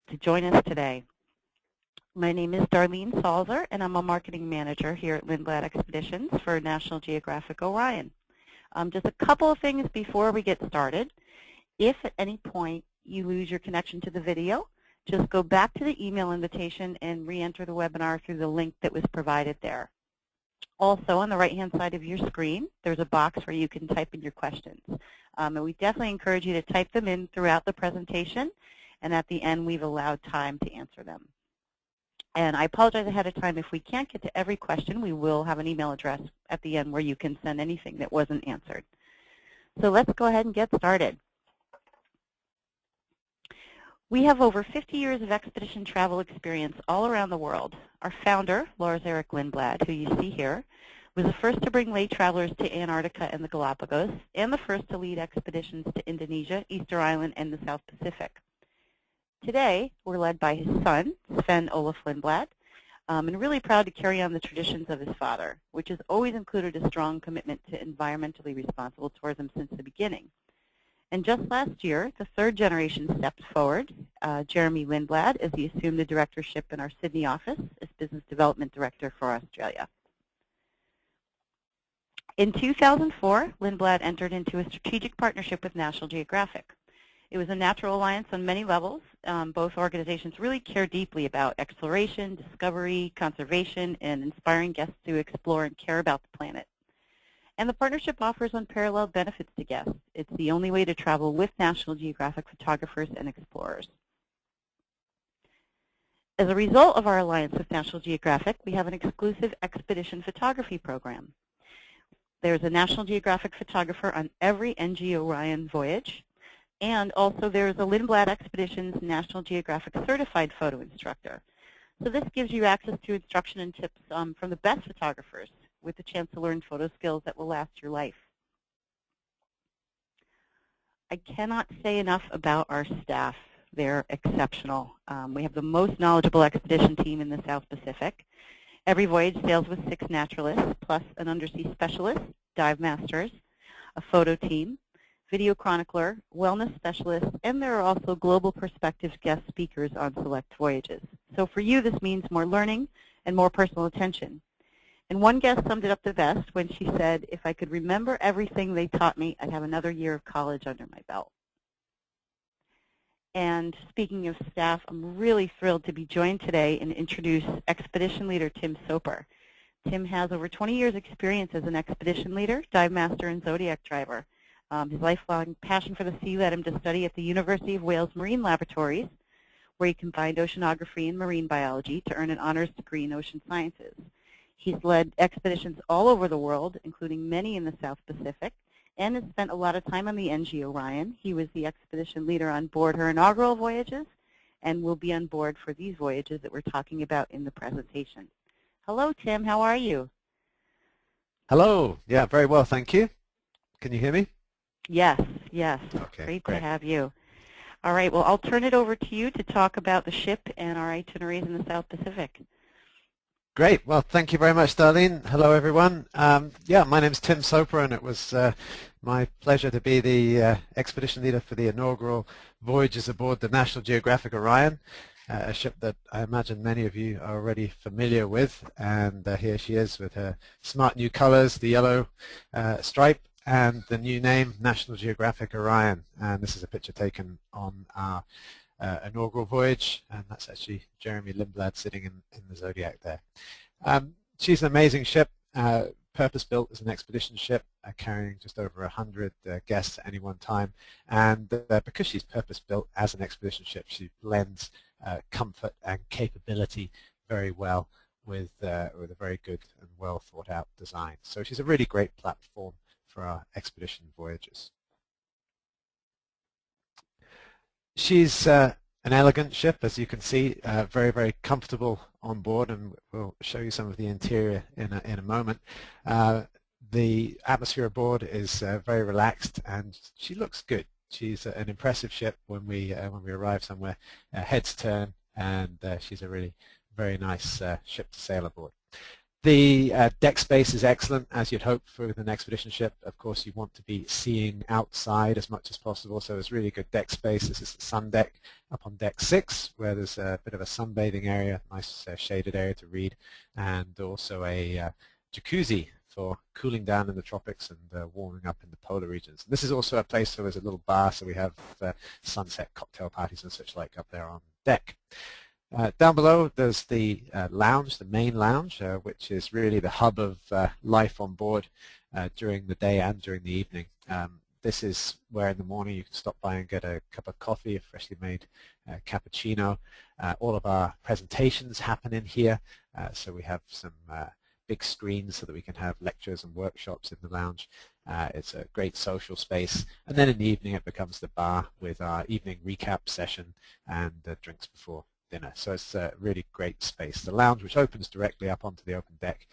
to join us today. My name is Darlene Salzer, and I'm a marketing manager here at Lindblad Expeditions for National Geographic Orion. Just a couple of things before we get started. If at any point you lose your connection to the video, just go back to the email invitation and re-enter the webinar through the link that was provided there. Also, on the right-hand side of your screen, there's a box where you can type in your questions. And we definitely encourage you to type them in throughout the presentation, and at the end we've allowed time to answer them. And I apologize ahead of time if we can't get to every question. We will have an email address at the end where you can send anything that wasn't answered. So let's go ahead and get started. We have over 50 years of expedition travel experience all around the world. Our founder, Lars Erik Lindblad, who you see here, was the first to bring lay travelers to Antarctica and the Galapagos, and the first to lead expeditions to Indonesia, Easter Island, and the South Pacific. Today, we're led by his son, Sven Olof Lindblad, and really proud to carry on the traditions of his father, which has always included a strong commitment to environmentally responsible tourism since the beginning. And just last year, the third generation stepped forward, Jeremy Lindblad, as he assumed the directorship in our Sydney office as Business Development Director for Australia. In 2004, Lindblad entered into a strategic partnership with National Geographic. It was a natural alliance on many levels. Both organizations really care deeply about exploration, discovery, conservation, and inspiring guests to explore and care about the planet. And the partnership offers unparalleled benefits to guests. It's the only way to travel with National Geographic photographers and explorers. As a result of our alliance with National Geographic, we have an exclusive expedition photography program. There's a National Geographic photographer on every NG Orion voyage. And also there's a Lindblad Expeditions National Geographic Certified Photo Instructor. So this gives you access to instruction and tips from the best photographers with the chance to learn photo skills that will last your life. I cannot say enough about our staff. They're exceptional. We have the most knowledgeable expedition team in the South Pacific. Every voyage sails with 6 naturalists, plus an undersea specialist, dive masters, a photo team, video chronicler, wellness specialist, and there are also global perspective guest speakers on select voyages. So for you, this means more learning and more personal attention. And one guest summed it up the best when she said, if I could remember everything they taught me, I'd have another year of college under my belt. And speaking of staff, I'm really thrilled to be joined today and introduce expedition leader Tim Soper. Tim has over 20 years experience as an expedition leader, dive master, and Zodiac driver. His lifelong passion for the sea led him to study at the University of Wales Marine Laboratories, where he combined oceanography and marine biology to earn an honors degree in ocean sciences. He's led expeditions all over the world, including many in the South Pacific, and has spent a lot of time on the NG Orion. He was the expedition leader on board her inaugural voyages and will be on board for these voyages that we're talking about in the presentation. Hello, Tim. How are you? Hello. Yeah, very well, thank you. Can you hear me? Yes, yes. Okay, great to have you. All right, well, I'll turn it over to you to talk about the ship and our itineraries in the South Pacific. Great. Well, thank you very much, Darlene. Hello, everyone. Yeah, my name's Tim Soper, and it was my pleasure to be the expedition leader for the inaugural voyages aboard the National Geographic Orion, a ship that I imagine many of you are already familiar with. And here she is with her smart new colors, the yellow stripe, and the new name, National Geographic Orion. And this is a picture taken on our inaugural voyage, and that's actually Jeremy Lindblad sitting in the Zodiac there. She's an amazing ship, purpose-built as an expedition ship, carrying just over 100 guests at any one time. And because she's purpose-built as an expedition ship, she blends comfort and capability very well with a very good and well thought out design. So she's a really great platform for our expedition voyages. She's an elegant ship, as you can see, very, very comfortable on board, and we'll show you some of the interior in a moment. The atmosphere aboard is very relaxed, and she looks good. She's an impressive ship when we arrive somewhere. Heads turn, and she's a really very nice ship to sail aboard. The deck space is excellent, as you'd hope for with an expedition ship. Of course, you want to be seeing outside as much as possible, so there's really good deck space. This is the sun deck up on deck 6, where there's a bit of a sunbathing area, nice shaded area to read, and also a jacuzzi for cooling down in the tropics and warming up in the polar regions. This is also a place where there's a little bar, so we have sunset cocktail parties and such like up there on deck. Down below there's the lounge, the main lounge, which is really the hub of life on board during the day and during the evening. This is where in the morning you can stop by and get a cup of coffee, a freshly made cappuccino. All of our presentations happen in here, so we have some big screens so that we can have lectures and workshops in the lounge. It's a great social space, and then in the evening it becomes the bar with our evening recap session and drinks before dinner. So it's a really great space. The lounge, which opens directly up onto the open deck,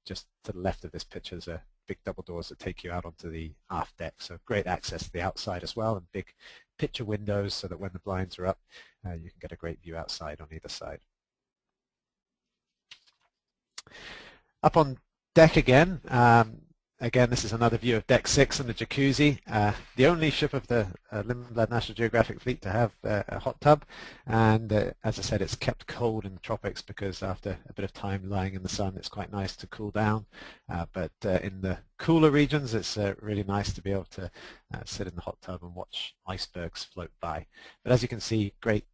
just to the left of this picture, there's a big double doors that take you out onto the aft deck. So great access to the outside as well, and big picture windows so that when the blinds are up, you can get a great view outside on either side. Up on deck again, again, this is another view of deck 6 and the jacuzzi. The only ship of the Lindblad National Geographic fleet to have a hot tub, and as I said, it's kept cold in the tropics because after a bit of time lying in the sun, it's quite nice to cool down. But in the cooler regions, it's really nice to be able to sit in the hot tub and watch icebergs float by. But as you can see, great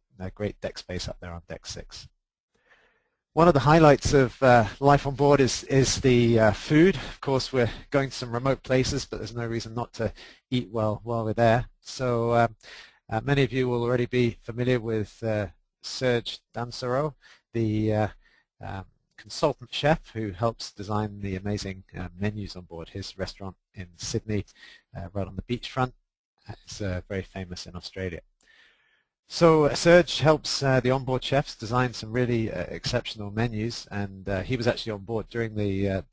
deck space up there on deck 6. One of the highlights of life on board is the food. Of course, we're going to some remote places, but there's no reason not to eat well while we're there. So many of you will already be familiar with Serge Dansero, the consultant chef who helps design the amazing menus on board his restaurant in Sydney, right on the beachfront. It's very famous in Australia. So Serge helps the onboard chefs design some really exceptional menus, and he was actually on board during the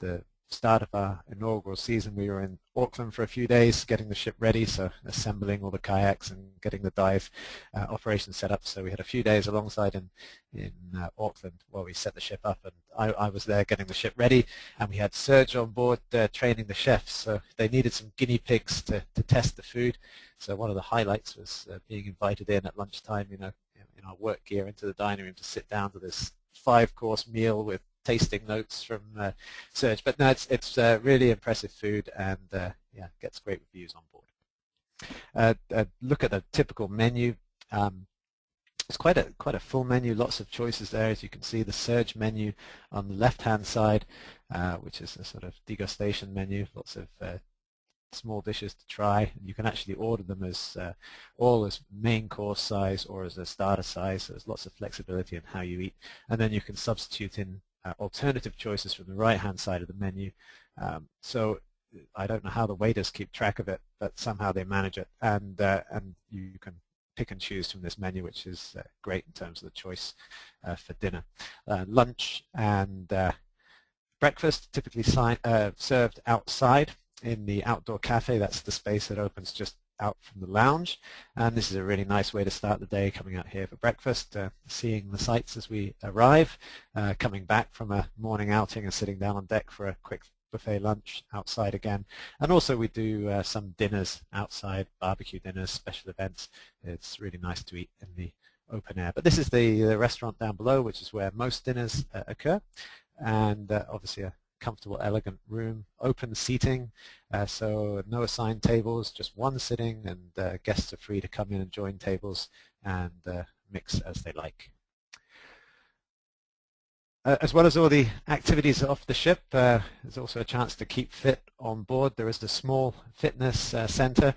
start of our inaugural season. We were in Auckland for a few days getting the ship ready, so assembling all the kayaks and getting the dive operation set up. So we had a few days alongside in Auckland while we set the ship up, and I was there getting the ship ready, and we had Serge on board training the chefs. So they needed some guinea pigs to test the food. So one of the highlights was being invited in at lunchtime, in our work gear into the dining room to sit down to this 5-course meal with tasting notes from Serge. But no, it's really impressive food, and yeah, gets great reviews on board. Look at the typical menu. It's quite a full menu, lots of choices there. As you can see, the Serge menu on the left-hand side, which is a sort of degustation menu, lots of small dishes to try. You can actually order them as all as main course size or as a starter size, so there's lots of flexibility in how you eat. And then you can substitute in alternative choices from the right-hand side of the menu. So I don't know how the waiters keep track of it, but somehow they manage it, and you can pick and choose from this menu, which is great in terms of the choice for dinner. Lunch and breakfast typically served outside in the outdoor cafe. That's the space that opens just out from the lounge, and this is a really nice way to start the day, coming out here for breakfast, seeing the sights as we arrive, coming back from a morning outing and sitting down on deck for a quick buffet lunch outside again. And also we do some dinners outside, barbecue dinners, special events. It's really nice to eat in the open air. But this is the restaurant down below, which is where most dinners occur, and obviously a comfortable, elegant room, open seating, so no assigned tables, just one sitting, and guests are free to come in and join tables and mix as they like. As well as all the activities off the ship, there's also a chance to keep fit on board. There is the small fitness center,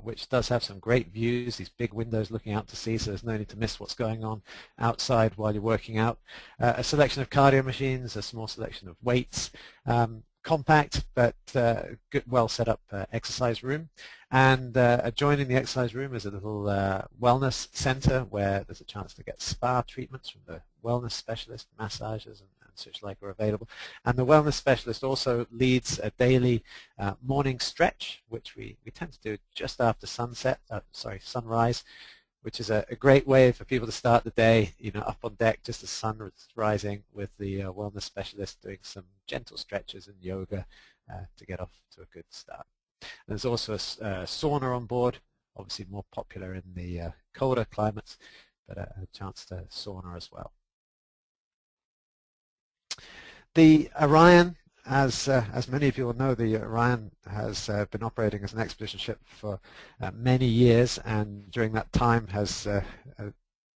which does have some great views, these big windows looking out to sea, so there's no need to miss what's going on outside while you're working out. A selection of cardio machines, a small selection of weights, compact but good, well set up exercise room. And adjoining the exercise room is a little wellness center where there's a chance to get spa treatments from the wellness specialist, massages and such like are available. And the wellness specialist also leads a daily morning stretch, which we tend to do just after sunrise, which is a great way for people to start the day, up on deck just as the sun is rising, with the wellness specialist doing some gentle stretches and yoga to get off to a good start. There's also a sauna on board, obviously more popular in the colder climates, but a chance to sauna as well. The Orion, as many of you will know, the Orion has been operating as an expedition ship for many years, and during that time has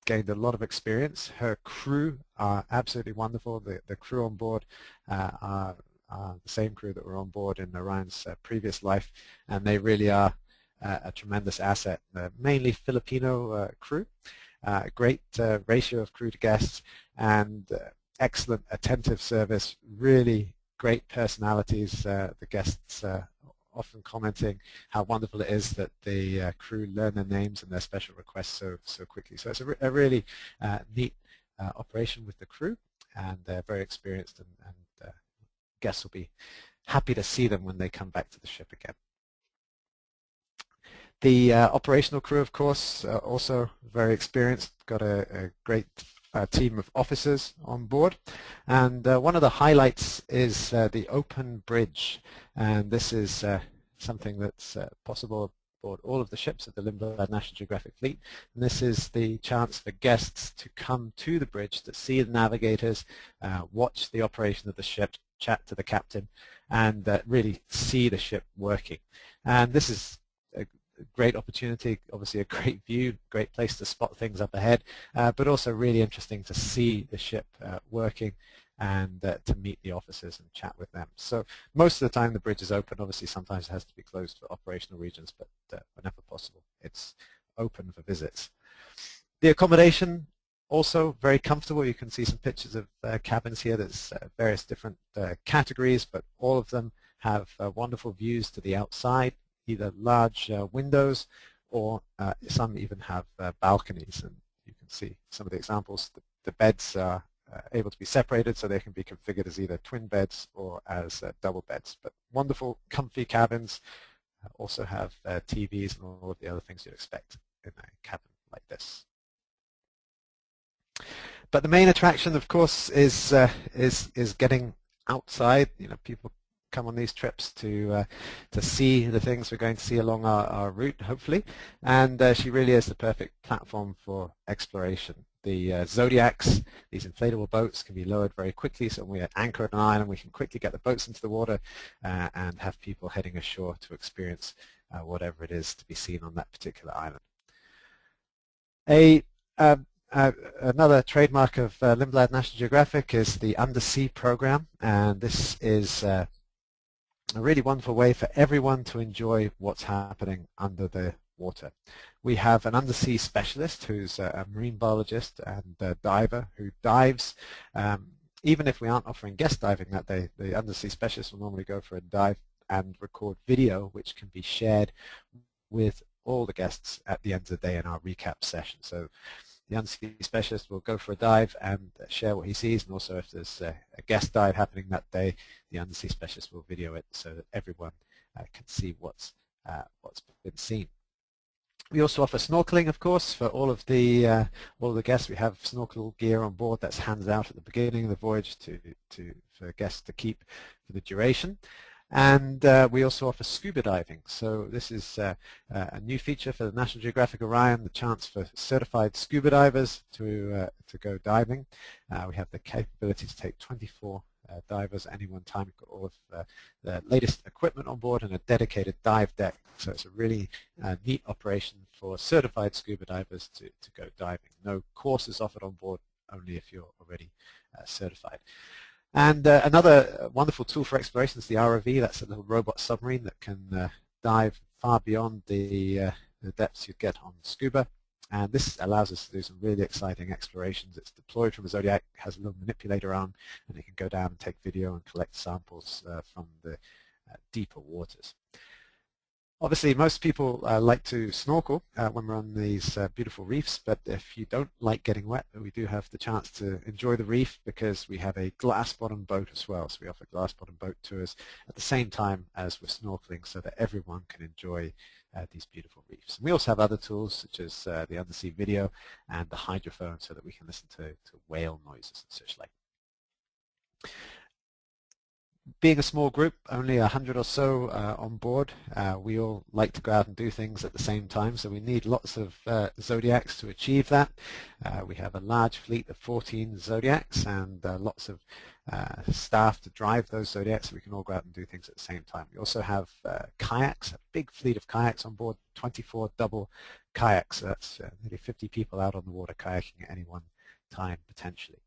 gained a lot of experience. Her crew are absolutely wonderful. The crew on board are the same crew that were on board in Orion's previous life, and they really are a tremendous asset. Mainly Filipino crew, great ratio of crew to guests, and excellent attentive service, really great personalities. The guests often commenting how wonderful it is that the crew learn their names and their special requests so quickly. So it's a really neat operation with the crew, and they're very experienced, and guests will be happy to see them when they come back to the ship again. The operational crew, of course, also very experienced, got a great team of officers on board, and one of the highlights is the open bridge, and this is something that's possible aboard all of the ships of the Lindblad National Geographic fleet, and this is the chance for guests to come to the bridge to see the navigators, watch the operation of the ship, chat to the captain, and really see the ship working. And this is a great opportunity, obviously a great view, great place to spot things up ahead, but also really interesting to see the ship working, and to meet the officers and chat with them. So most of the time the bridge is open. Obviously sometimes it has to be closed for operational regions, but whenever possible it's open for visits. The accommodation, also very comfortable. You can see some pictures of cabins here. There's various different categories, but all of them have wonderful views to the outside, either large windows, or some even have balconies, and you can see some of the examples. The beds are able to be separated, so they can be configured as either twin beds or as double beds. But wonderful, comfy cabins. Also have TVs and all of the other things you'd expect in a cabin like this. But the main attraction, of course, is getting outside. People come on these trips to see the things we're going to see along our route, hopefully, and she really is the perfect platform for exploration. The Zodiacs, these inflatable boats, can be lowered very quickly, so when we anchor at an island we can quickly get the boats into the water and have people heading ashore to experience whatever it is to be seen on that particular island. Another trademark of Lindblad National Geographic is the Undersea Program, and this is a really wonderful way for everyone to enjoy what's happening under the water. We have an undersea specialist who's a marine biologist and a diver who dives. Even if we aren't offering guest diving that day, the undersea specialist will normally go for a dive and record video, which can be shared with all the guests at the end of the day in our recap session. So the undersea specialist will go for a dive and share what he sees, and also if there's a guest dive happening that day, the undersea specialist will video it so that everyone can see what's been seen. We also offer snorkeling, of course, for all of the guests. We have snorkel gear on board that's handed out at the beginning of the voyage for guests to keep for the duration. And we also offer scuba diving. So this is a new feature for the National Geographic Orion, the chance for certified scuba divers to go diving. We have the capability to take 24 divers at any one time. We've got all of the latest equipment on board and a dedicated dive deck. So it's a really neat operation for certified scuba divers to go diving. No courses offered on board, only if you're already certified. And another wonderful tool for exploration is the ROV. That's a little robot submarine that can dive far beyond the depths you'd get on scuba. And this allows us to do some really exciting explorations. It's deployed from a Zodiac, has a little manipulator arm, and it can go down and take video and collect samples from the deeper waters. Obviously, most people like to snorkel when we're on these beautiful reefs, but if you don't like getting wet, we do have the chance to enjoy the reef because we have a glass-bottom boat as well. So we offer glass-bottom boat tours at the same time as we're snorkeling so that everyone can enjoy these beautiful reefs. And we also have other tools such as the undersea video and the hydrophone so that we can listen to whale noises and such like. Being a small group, only 100 or so on board, we all like to go out and do things at the same time, so we need lots of Zodiacs to achieve that. We have a large fleet of 14 Zodiacs and lots of staff to drive those Zodiacs so we can all go out and do things at the same time. We also have kayaks, a big fleet of kayaks on board, 24 double kayaks, so that's nearly 50 people out on the water kayaking at any one time potentially.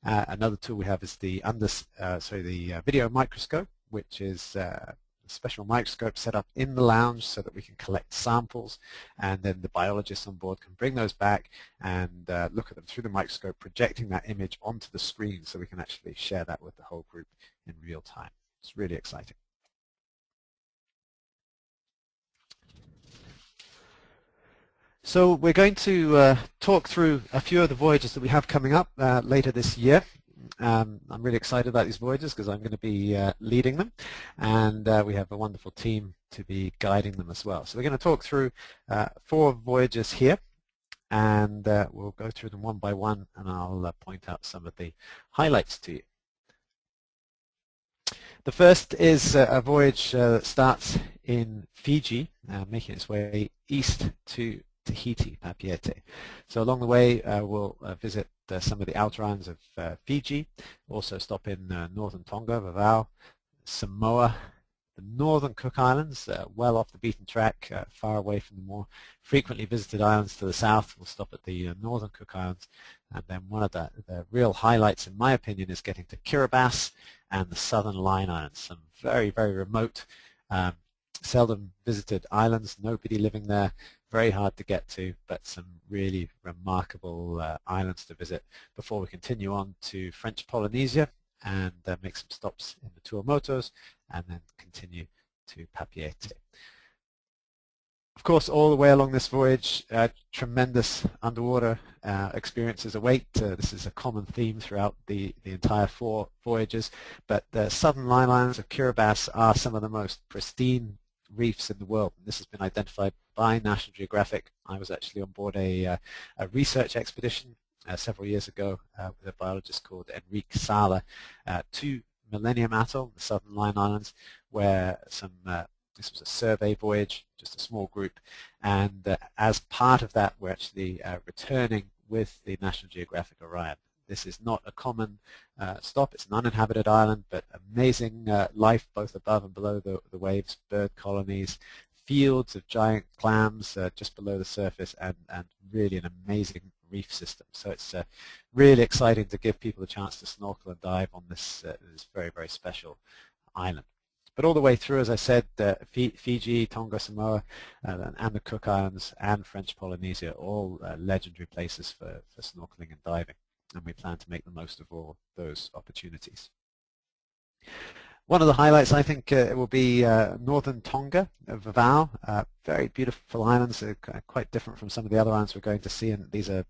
Another tool we have is the video microscope, which is a special microscope set up in the lounge so that we can collect samples, and then the biologists on board can bring those back and look at them through the microscope, projecting that image onto the screen so we can actually share that with the whole group in real time. It's really exciting. So we're going to talk through a few of the voyages that we have coming up later this year. I'm really excited about these voyages because I'm going to be leading them, and we have a wonderful team to be guiding them as well. So we're going to talk through 4 voyages here, and we'll go through them one by one, and I'll point out some of the highlights to you. The first is a voyage that starts in Fiji, making its way east to Tahiti, Papeete. So along the way we'll visit some of the outer islands of Fiji, also stop in northern Tonga, Vavau, Samoa, the northern Cook Islands, well off the beaten track, far away from the more frequently visited islands to the south. We'll stop at the northern Cook Islands, and then one of the real highlights, in my opinion, is getting to Kiribati and the southern Line Islands, some very, very remote, seldom visited islands, nobody living there, very hard to get to, but some really remarkable islands to visit before we continue on to French Polynesia and make some stops in the Tuamotus and then continue to Papeete. Of course, all the way along this voyage, tremendous underwater experiences await. This is a common theme throughout the entire 4 voyages, but the southern Line Islands of Kiribati are some of the most pristine reefs in the world. This has been identified by National Geographic. I was actually on board a research expedition several years ago with a biologist called Enrique Sala to Millennium Atoll, the southern Line Islands, where this was a survey voyage, just a small group, and as part of that we're actually returning with the National Geographic Orion. This is not a common stop. It's an uninhabited island, but amazing life both above and below the waves, bird colonies, fields of giant clams just below the surface, and really an amazing reef system. So it's really exciting to give people a chance to snorkel and dive on this very, very special island. But all the way through, as I said, Fiji, Tonga, Samoa, and the Cook Islands and French Polynesia, all legendary places for snorkeling and diving. And we plan to make the most of all those opportunities. One of the highlights, I think, it will be northern Tonga, Vavau. Very beautiful islands, quite different from some of the other islands we're going to see. And these are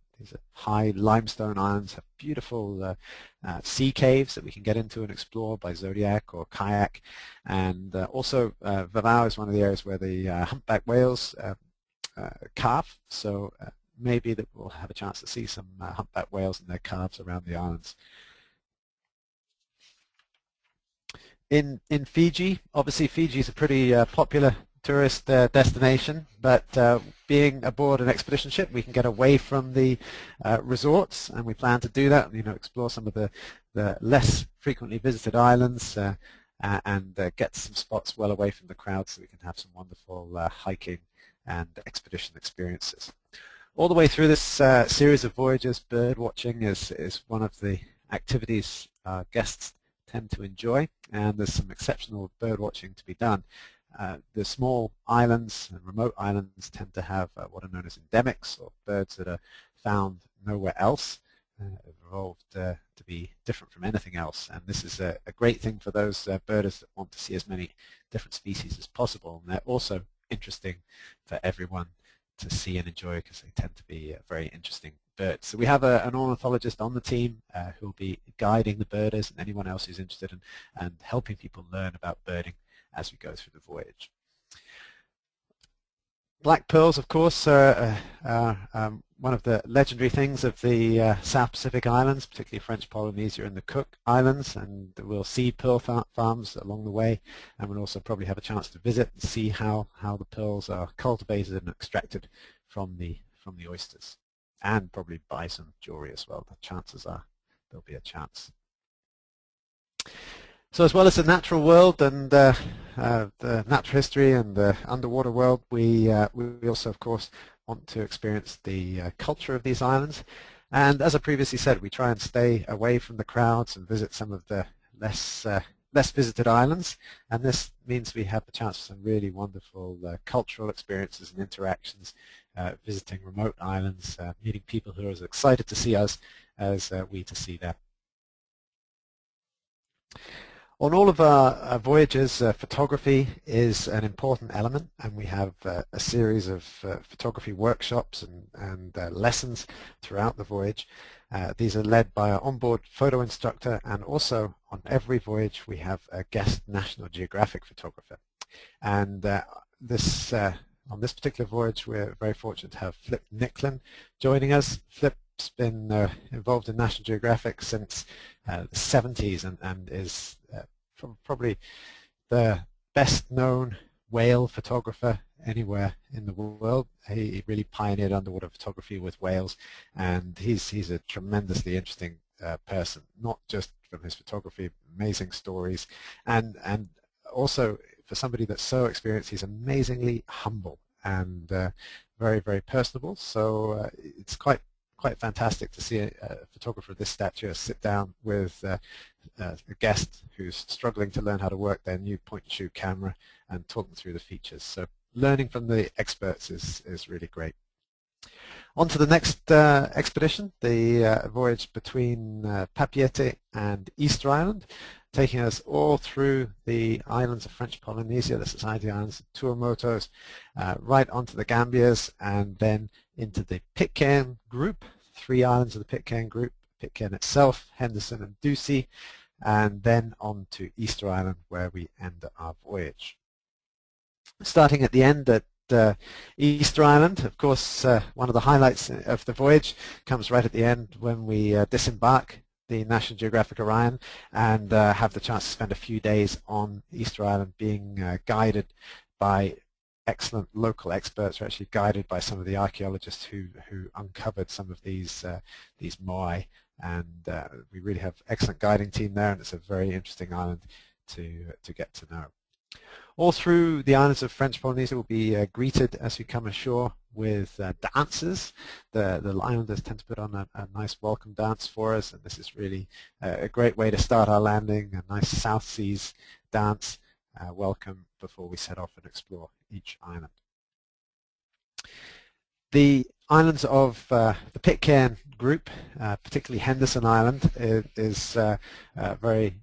high limestone islands, have beautiful sea caves that we can get into and explore by Zodiac or kayak. And also, Vavau is one of the areas where the humpback whales calve. So maybe that we'll have a chance to see some humpback whales and their calves around the islands. In Fiji, obviously Fiji is a pretty popular tourist destination, but being aboard an expedition ship, we can get away from the resorts, and we plan to do that. Explore some of the less frequently visited islands and get some spots well away from the crowd, so we can have some wonderful hiking and expedition experiences. All the way through this series of voyages, bird watching is one of the activities our guests tend to enjoy, and there's some exceptional bird watching to be done. The small islands and remote islands tend to have what are known as endemics, or birds that are found nowhere else, evolved to be different from anything else. And this is a great thing for those birders that want to see as many different species as possible. And they're also interesting for everyone to see and enjoy because they tend to be very interesting birds. So we have an ornithologist on the team who will be guiding the birders and anyone else who's interested in and helping people learn about birding as we go through the voyage. black pearls, of course, are one of the legendary things of the South Pacific Islands, particularly French Polynesia and the Cook Islands, and we'll see pearl farms along the way, and we'll also probably have a chance to visit and see how the pearls are cultivated and extracted from the oysters, and probably buy some jewelry as well. The chances are there'll be a chance. So as well as the natural world and the natural history and the underwater world, we also, of course, want to experience the culture of these islands. And as I previously said, we try and stay away from the crowds and visit some of the less visited islands. And this means we have the chance for some really wonderful cultural experiences and interactions, visiting remote islands, meeting people who are as excited to see us as we to see them. On all of our voyages, photography is an important element, and we have a series of photography workshops and lessons throughout the voyage. These are led by our onboard photo instructor, and also on every voyage we have a guest National Geographic photographer. And on this particular voyage, we're very fortunate to have Flip Nicklin joining us. Flip's been involved in National Geographic since the 70s and is probably the best known whale photographer anywhere in the world. He really pioneered underwater photography with whales, and he's a tremendously interesting person, not just from his photography, amazing stories, and also for somebody that's so experienced, he's amazingly humble and very, very personable. So it's quite fantastic to see a photographer of this stature sit down with a guest who's struggling to learn how to work their new point-and-shoot camera and talk them through the features. So learning from the experts is really great. On to the next expedition, the voyage between Papeete and Easter Island, taking us all through the islands of French Polynesia, the Society Islands, Tuamotus, right onto the Gambiers, and then into the Pitcairn group, 3 islands of the Pitcairn group, Pitcairn itself, Henderson and Ducie, and then on to Easter Island, where we end our voyage. Starting at the end at Easter Island, of course, one of the highlights of the voyage comes right at the end when we disembark the National Geographic Orion and have the chance to spend a few days on Easter Island, being guided by excellent local experts, who are actually guided by some of the archaeologists who uncovered some of these moai, and we really have excellent guiding team there, and it's a very interesting island to get to know. All through the islands of French Polynesia will be greeted as we come ashore with dances. The islanders tend to put on a nice welcome dance for us, and this is really a great way to start our landing, a nice South Seas dance welcome before we set off and explore each island. The islands of the Pitcairn group, particularly Henderson Island, is very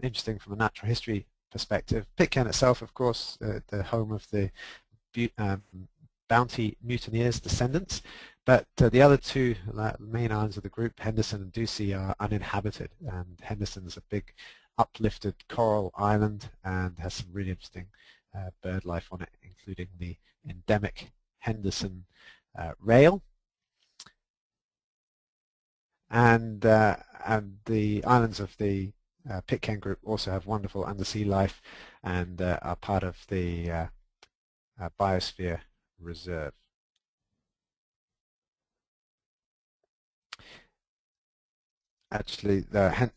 interesting from a natural history perspective. Pitcairn itself, of course, the home of the Bounty mutineers' descendants, but the other 2 main islands of the group, Henderson and Ducie, are uninhabited, and Henderson is a big uplifted coral island and has some really interesting bird life on it, including the endemic Henderson rail, and the islands of the Pitcairn group also have wonderful undersea life and are part of the biosphere reserve. Actually,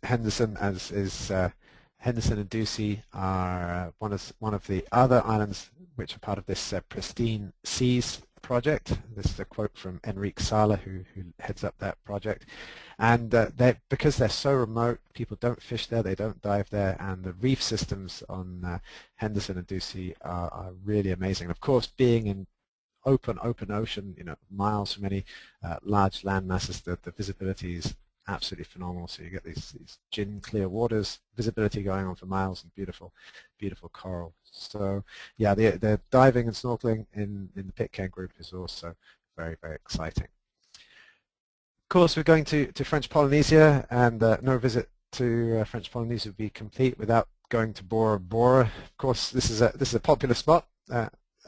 Henderson Henderson and Ducie are one of the other islands which are part of this Pristine Seas project. This is a quote from Enrique Sala, who heads up that project. And because they're so remote, people don't fish there, they don't dive there, and the reef systems on Henderson and Ducie are really amazing. Of course, being in open ocean, miles from any large land masses, the visibility is absolutely phenomenal. So you get these gin clear waters, visibility going on for miles, and beautiful coral. So yeah, the diving and snorkeling in the Pitcairn group is also very, very exciting. Of course, we're going to French Polynesia, and no visit to French Polynesia would be complete without going to Bora Bora. Of course, this is a popular spot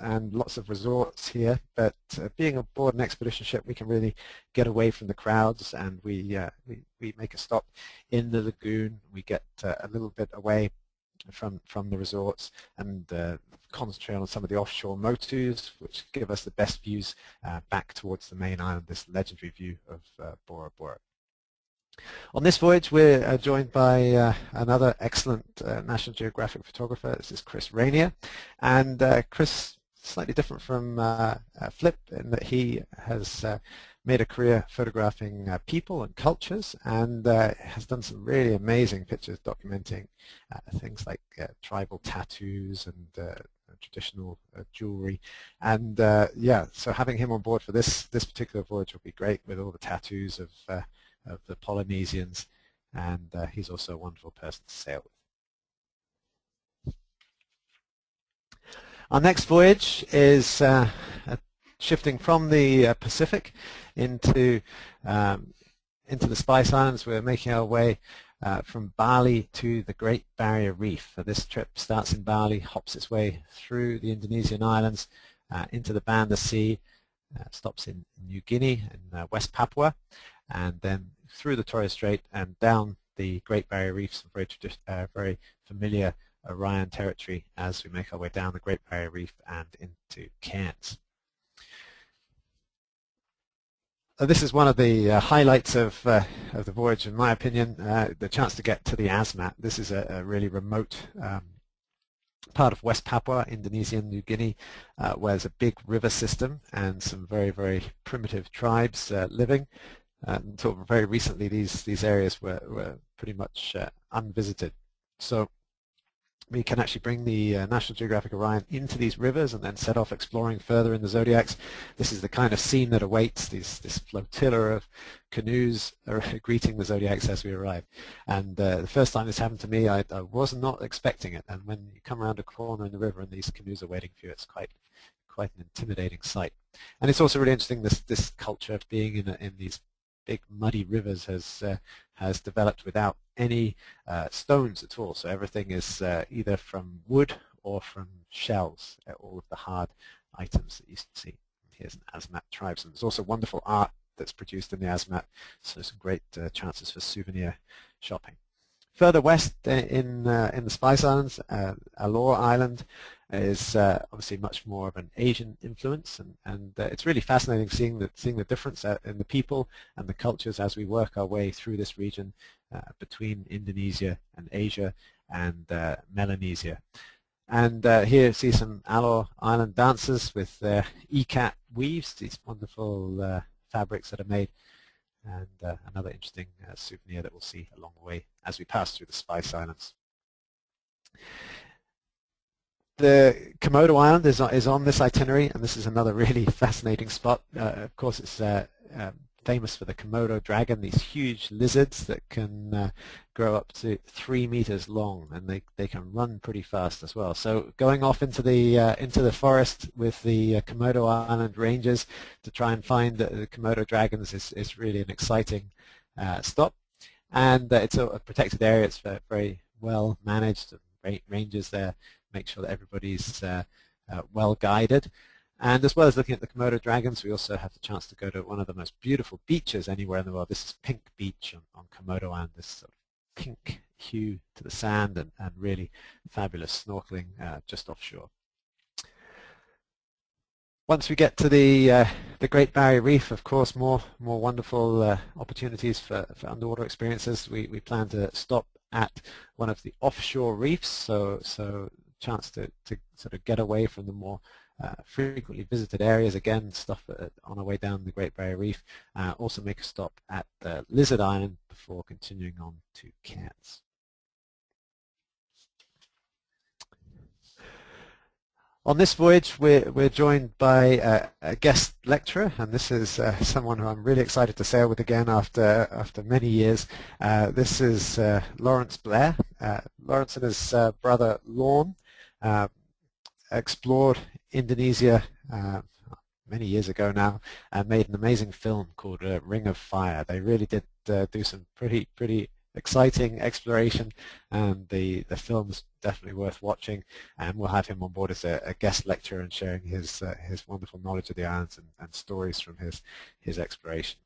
and lots of resorts here, but being aboard an expedition ship, we can really get away from the crowds, and we make a stop in the lagoon. We get a little bit away from the resorts and concentrate on some of the offshore motus, which give us the best views back towards the main island, this legendary view of Bora Bora. On this voyage, we're joined by another excellent National Geographic photographer. This is Chris Rainier, and Chris, slightly different from Flip in that he has made a career photographing people and cultures, and has done some really amazing pictures documenting things like tribal tattoos and traditional jewelry. And yeah, so having him on board for this particular voyage will be great, with all the tattoos of the Polynesians, and he's also a wonderful person to sail with. Our next voyage is shifting from the Pacific into the Spice Islands. We're making our way from Bali to the Great Barrier Reef. This trip starts in Bali, hops its way through the Indonesian islands into the Banda Sea, stops in New Guinea and West Papua, and then through the Torres Strait and down the Great Barrier Reef, some very familiar Orion territory as we make our way down the Great Barrier Reef and into Cairns. This is one of the highlights of the voyage, in my opinion, the chance to get to the Asmat. This is a really remote part of West Papua, Indonesian New Guinea, where there's a big river system and some very primitive tribes living. Until very recently, these areas were pretty much unvisited. So we can actually bring the National Geographic Orion into these rivers and then set off exploring further in the zodiacs. This is the kind of scene that awaits, this flotilla of canoes are greeting the zodiacs as we arrive. And the first time this happened to me, I was not expecting it. And when you come around a corner in the river and these canoes are waiting for you, it's quite an intimidating sight. And it's also really interesting, this culture of being in these big muddy rivers has developed without any stones at all. So everything is either from wood or from shells, all of the hard items that you see. Here's an Asmat tribesman. There's also wonderful art that's produced in the Asmat, so some great chances for souvenir shopping. Further west in the Spice Islands, Alor Island is obviously much more of an Asian influence, and it's really fascinating seeing the difference in the people and the cultures as we work our way through this region between Indonesia and Asia and Melanesia. And here you see some Alor Island dancers with their ikat weaves, these wonderful fabrics that are made. And another interesting souvenir that we'll see along the way as we pass through the Spice Islands. The Komodo Island is on this itinerary, and this is another really fascinating spot. Of course, it's famous for the Komodo Dragon, these huge lizards that can grow up to 3 meters long, and they can run pretty fast as well. So going off into the forest with the Komodo Island rangers to try and find the Komodo dragons is really an exciting stop. And it's a protected area. It's very well managed. Rangers there make sure that everybody's well guided. And as well as looking at the Komodo dragons, we also have the chance to go to one of the most beautiful beaches anywhere in the world. This is Pink Beach on Komodo Island, this sort of pink hue to the sand, and really fabulous snorkeling just offshore. Once we get to the Great Barrier Reef, of course, more wonderful opportunities for underwater experiences. We plan to stop at one of the offshore reefs, so chance to sort of get away from the more frequently visited areas, again, stuff on our way down the Great Barrier Reef. Also make a stop at Lizard Island before continuing on to Cairns. On this voyage, we're joined by a guest lecturer, and this is someone who I'm really excited to sail with again after many years. This is Lawrence Blair. Lawrence and his brother Lorne explored Indonesia many years ago now and made an amazing film called Ring of Fire. They really did do some pretty exciting exploration, and the film's definitely worth watching, and we'll have him on board as a guest lecturer and sharing his wonderful knowledge of the islands and stories from his exploration.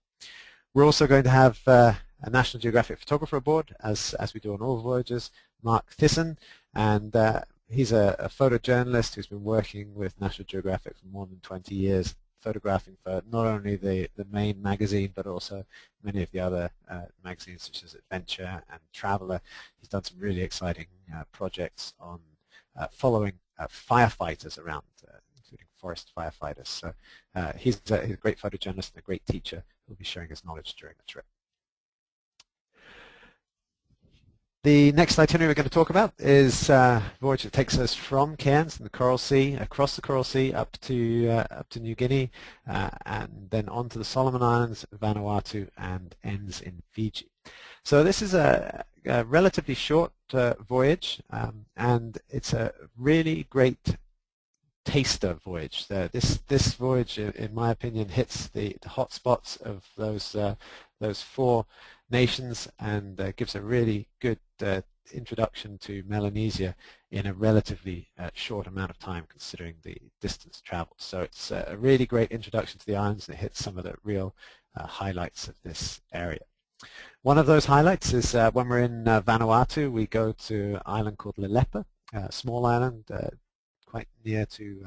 We're also going to have a National Geographic photographer aboard, as we do on all voyages, Mark Thyssen, and he's a photojournalist who's been working with National Geographic for more than 20 years, photographing for not only the main magazine, but also many of the other magazines such as Adventure and Traveller. He's done some really exciting projects on following firefighters around, including forest firefighters. So he's a great photojournalist and a great teacher who'll be sharing his knowledge during the trip. The next itinerary we're going to talk about is a voyage that takes us from Cairns in the Coral Sea, across the Coral Sea up to New Guinea, and then on to the Solomon Islands, Vanuatu, and ends in Fiji. So this is a relatively short voyage, and it's a really great taster voyage. This voyage, in my opinion, hits the hot spots of those four nations and gives a really good introduction to Melanesia in a relatively short amount of time, considering the distance traveled. So it's a really great introduction to the islands, and it hits some of the real highlights of this area. One of those highlights is when we're in Vanuatu, we go to an island called Lelepa, a small island quite near to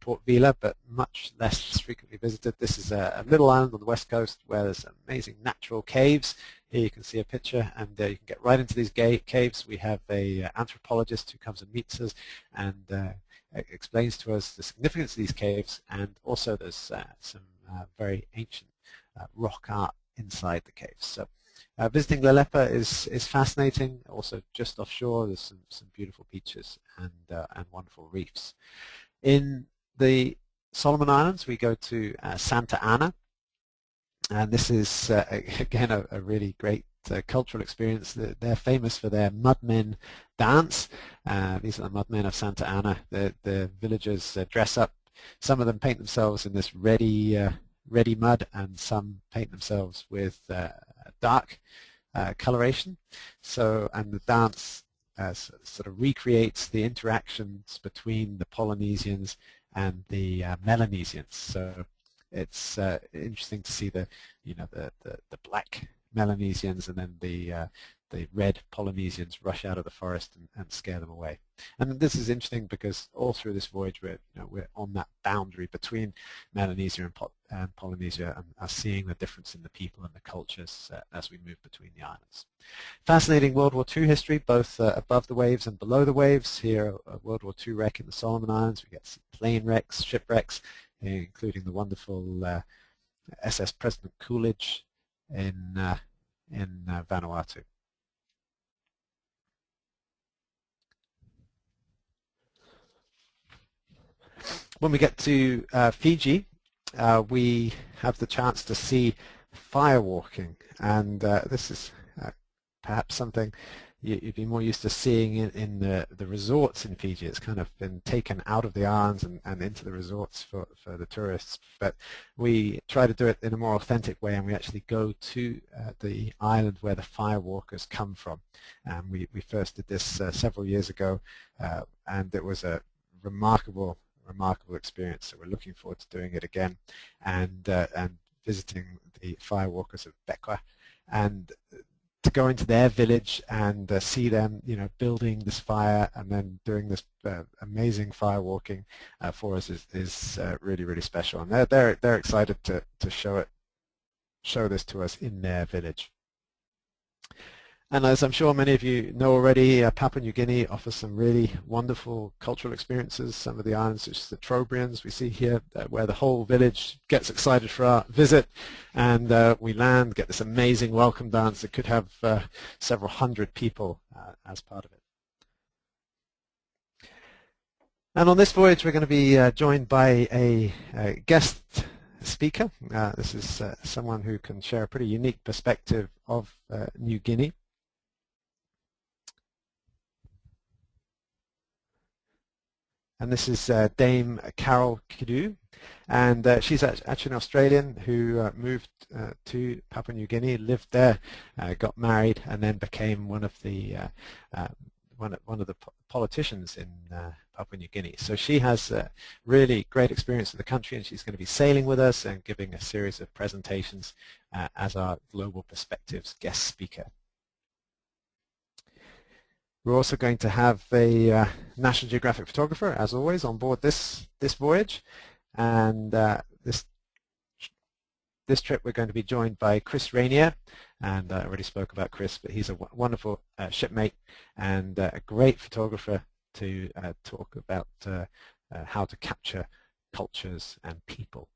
Port Vila, but much less frequently visited. This is a little island on the west coast where there's amazing natural caves. Here you can see a picture, and you can get right into these caves. We have an anthropologist who comes and meets us and explains to us the significance of these caves, and also there's some very ancient rock art inside the caves. So visiting Lelepa is fascinating. Also, just offshore, there's some beautiful beaches and wonderful reefs. In the Solomon Islands, we go to Santa Ana, and this is again a really great cultural experience. They're famous for their mudmen dance. These are the mudmen of Santa Ana. The villagers dress up. Some of them paint themselves in this ready mud, and some paint themselves with dark coloration. So, and the dance sort of recreates the interactions between the Polynesians and the Melanesians. So it's interesting to see the black Melanesians and then the red Polynesians rush out of the forest and scare them away. And this is interesting because all through this voyage we're on that boundary between Melanesia and Polynesia, and are seeing the difference in the people and the cultures as we move between the islands. Fascinating World War II history, both above the waves and below the waves. Here, a World War II wreck in the Solomon Islands. We get some plane wrecks, shipwrecks, including the wonderful SS President Coolidge in Vanuatu. When we get to Fiji, we have the chance to see firewalking, and this is perhaps something you'd be more used to seeing in the resorts in Fiji. It's kind of been taken out of the islands and into the resorts for the tourists, but we try to do it in a more authentic way, and we actually go to the island where the firewalkers come from. We first did this several years ago, and it was a remarkable experience. So we're looking forward to doing it again, and visiting the firewalkers of Bekwa, and to go into their village and see them, building this fire and then doing this amazing firewalking for us is really, really special. And they're excited to show this to us in their village. And as I'm sure many of you know already, Papua New Guinea offers some really wonderful cultural experiences. Some of the islands, such as the Trobrians we see here, where the whole village gets excited for our visit, and we land, get this amazing welcome dance that could have several hundred people as part of it. And on this voyage, we're going to be joined by a guest speaker. This is someone who can share a pretty unique perspective of New Guinea. and this is Dame Carol Kidu. And she's actually an Australian who moved to Papua New Guinea, lived there, got married, and then became one of the politicians in Papua New Guinea. So she has really great experience in the country, and she's going to be sailing with us and giving a series of presentations as our Global Perspectives guest speaker. We're also going to have a National Geographic photographer, as always, on board this voyage. And this trip we're going to be joined by Chris Rainier, and I already spoke about Chris, but he's a wonderful shipmate and a great photographer to talk about how to capture cultures and people.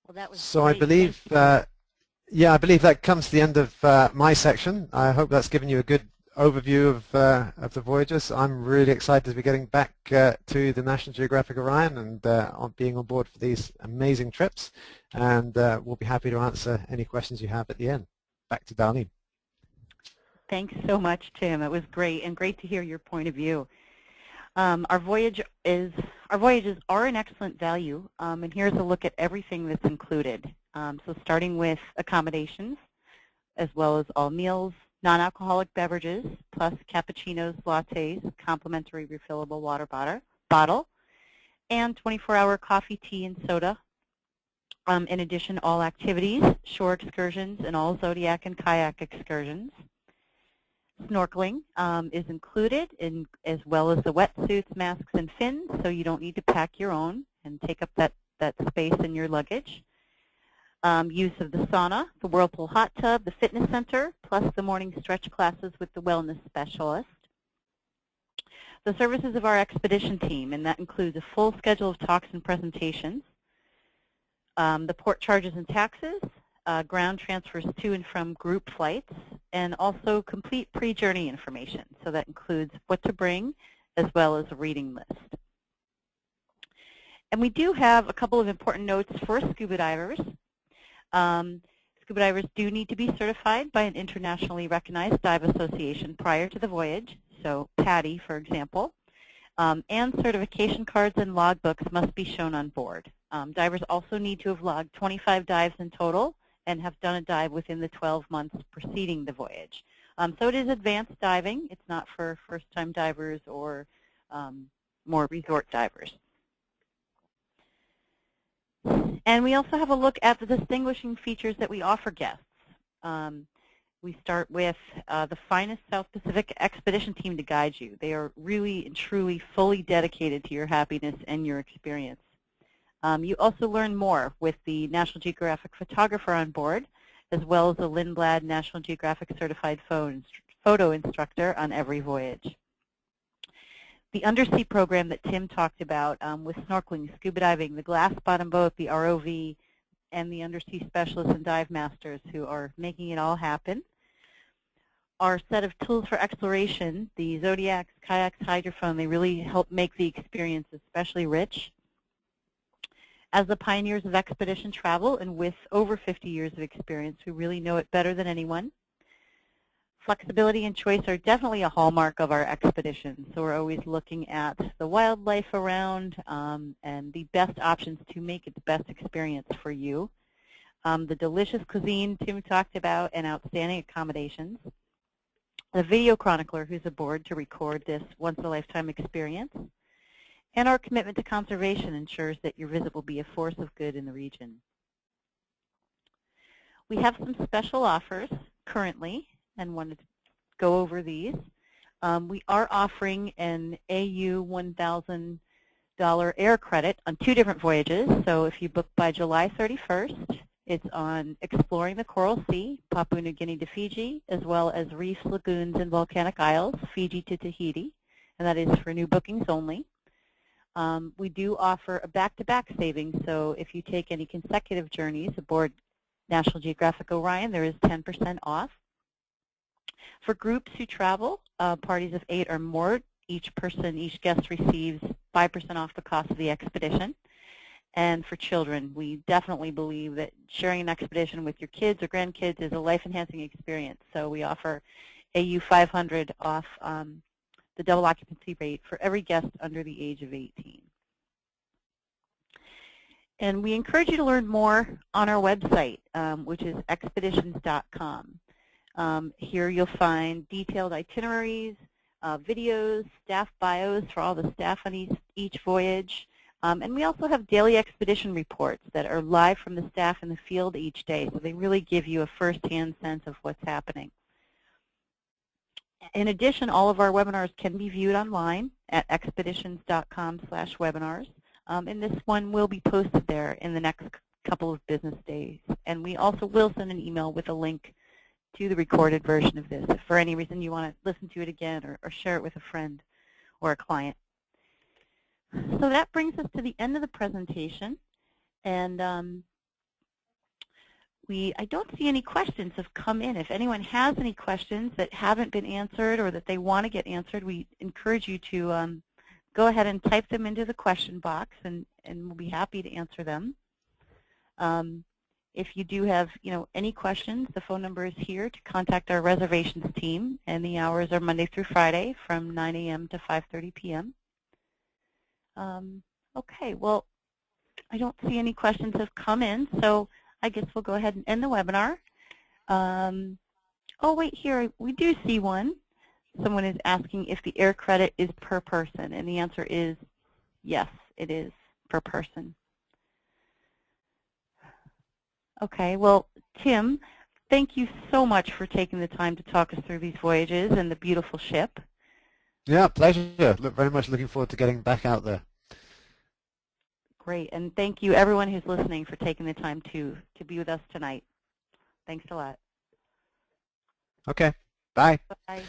Well, that was so great. I believe, yeah, I believe that comes to the end of my section. I hope that's given you a good overview of the voyages. I'm really excited to be getting back to the National Geographic Orion and on being on board for these amazing trips, and we'll be happy to answer any questions you have at the end. Back to Darlene. Thanks so much, Tim. It was great, and great to hear your point of view. Our voyages are an excellent value, and here's a look at everything that's included. So starting with accommodations, as well as all meals, non-alcoholic beverages, plus cappuccinos, lattes, complimentary refillable water bottle, and 24-hour coffee, tea, and soda. In addition, all activities, shore excursions, and all Zodiac and kayak excursions. Snorkeling is included, as well as the wetsuits, masks, and fins, so you don't need to pack your own and take up that space in your luggage. Use of the sauna, the whirlpool hot tub, the fitness center, plus the morning stretch classes with the wellness specialist. The services of our expedition team, and that includes a full schedule of talks and presentations. The port charges and taxes, ground transfers to and from group flights, and also complete pre-journey information. So that includes what to bring, as well as a reading list. And we do have a couple of important notes for scuba divers. Scuba divers do need to be certified by an internationally recognized dive association prior to the voyage, so PADI, for example, and certification cards and logbooks must be shown on board. Divers also need to have logged 25 dives in total and have done a dive within the 12 months preceding the voyage. So it is advanced diving. It's not for first-time divers or more resort divers. And we also have a look at the distinguishing features that we offer guests. We start with the finest South Pacific expedition team to guide you. They are really and truly fully dedicated to your happiness and your experience. You also learn more with the National Geographic photographer on board, as well as a Lindblad National Geographic certified photo instructor on every voyage. The Undersea Program that Tim talked about with snorkeling, scuba diving, the glass bottom boat, the ROV, and the undersea specialists and dive masters who are making it all happen. Our set of tools for exploration, the Zodiacs, kayaks, hydrophone, they really help make the experience especially rich. As the pioneers of expedition travel and with over 50 years of experience, we really know it better than anyone. Flexibility and choice are definitely a hallmark of our expeditions, so we're always looking at the wildlife around and the best options to make it the best experience for you. The delicious cuisine Tim talked about and outstanding accommodations. The video chronicler who's aboard to record this once-in-a-lifetime experience. And our commitment to conservation ensures that your visit will be a force of good in the region. We have some special offers currently and wanted to go over these. We are offering an AU $1,000 air credit on 2 different voyages. So if you book by July 31st, it's on exploring the Coral Sea, Papua New Guinea to Fiji, as well as reefs, lagoons, and volcanic isles, Fiji to Tahiti, and that is for new bookings only. We do offer a back-to-back savings, so if you take any consecutive journeys aboard National Geographic Orion, there is 10% off. For groups who travel, parties of 8 or more, each guest receives 5% off the cost of the expedition. and for children. We definitely believe that sharing an expedition with your kids or grandkids is a life-enhancing experience. So we offer AU 500 off the double occupancy rate for every guest under the age of 18. And we encourage you to learn more on our website, which is expeditions.com. Here you'll find detailed itineraries, videos, staff bios for all the staff on each voyage. And we also have daily expedition reports that are live from the staff in the field each day, so they really give you a first-hand sense of what's happening. In addition, all of our webinars can be viewed online at expeditions.com/webinars. And this one will be posted there in the next couple of business days. And we also will send an email with a link to the recorded version of this if for any reason you want to listen to it again or share it with a friend or a client. So that brings us to the end of the presentation. And I don't see any questions have come in. If anyone has any questions that haven't been answered or that they want to get answered, we encourage you to go ahead and type them into the question box, and we'll be happy to answer them. If you do have any questions, the phone number is here to contact our reservations team, and the hours are Monday through Friday from 9 a.m. to 5:30 p.m. Okay, well, I don't see any questions have come in, so I guess we'll go ahead and end the webinar. Oh, wait, here, we do see one. Someone is asking if the air credit is per person, and the answer is yes, it is per person. Okay, well, Tim, thank you so much for taking the time to talk us through these voyages and the beautiful ship. Yeah, pleasure. Very much looking forward to getting back out there. Great, and thank you everyone who's listening for taking the time to be with us tonight. Thanks a lot. Okay, bye. Bye.